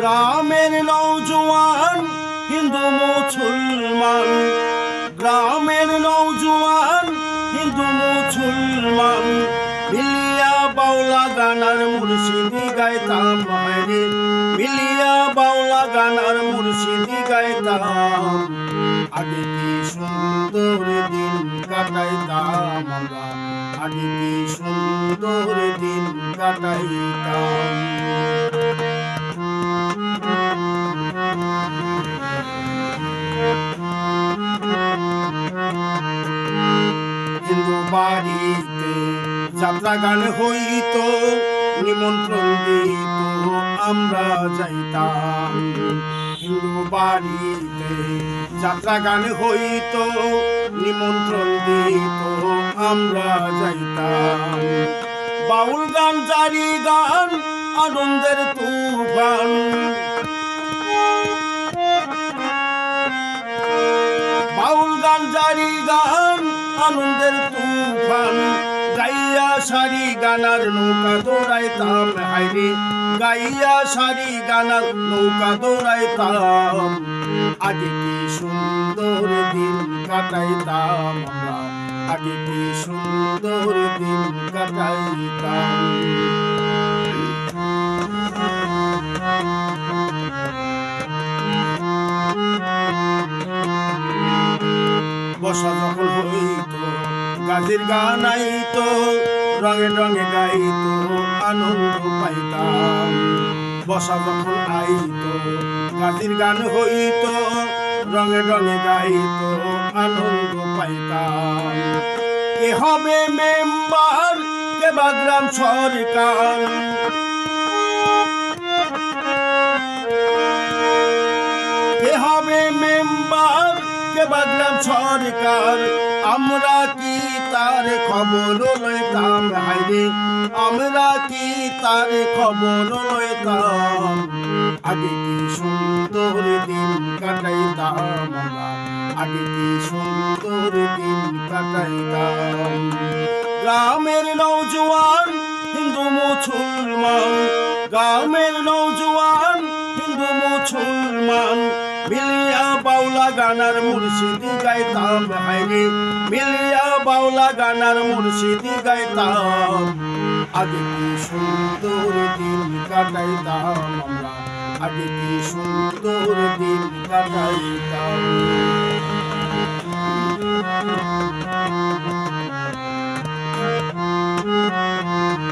গ্রামের নওজোয়ান হিন্দু মুসলমান, গ্রামের নওজোয়ান হিন্দু মুসলমান মিলিয়া বাউলা গানার মুর্শিদি গাইতাম রে, মিলিয়া বাউলা গানার মুর্শিদি গাইতাম। আগে কি সুন্দর দিন কাটাইতাম আমরা, আগে কি সুন্দর দিন কাটাইতাম। হিন্দু বাড়িতে যাত্রা গান হইত, নিমন্ত্রণ দিত আমরা যাইতাম। হিন্দু বাড়িতে যাত্রা গান হইত, নিমন্ত্রণ দিত আমরা যাইতাম। বাউল গান জারি গান আনন্দের তুফান, বাউল গান জারি গান আনন্দের তুফান গাইয়া সারি গানার নৌকা দৌড়াইতাম হাইরে, গাইয়া সারি গানার নৌকা দৌড়াইতাম। আগে কি সুন্দর দিন কাটাইতাম আমরা, আগে কি সুন্দর দিন কাটাইতাম। বসা যখন হইত গাজির গান আইত, রঙে রঙে গাইত আনন্দ পাইতাম। বসা যখন আইত গাজির গান হইত, রঙে রঙে গাইত আনন্দ পাইতাম। কে হবে মেম্বার, কে বা গ্রাম সরকার, কে হবে মেম্বার, কে বা গ্রাম সরকার, আমরা কি তার খবর লইতাম হাইরে, আমরা কি তার খবর লইতাম। আগে কি সুন্দর দিন কাটাইতাম আমরা, আগে কি সুন্দর দিন কাটাইতাম। গ্রামের নওজোয়ান হিন্দু মুসলমান, গ্রামের নওজোয়ান হিন্দু মুসলমান মিলিয়া বাউলা গানার মুর্শিদি গাইতাম হাইরে, মিলিয়া বাউলা গানার মুর্শিদি গাইতাম। আগে কি সুন্দর দিন কাটাইতাম আমরা, আগে কি সুন্দর দিন কাটাইতাম।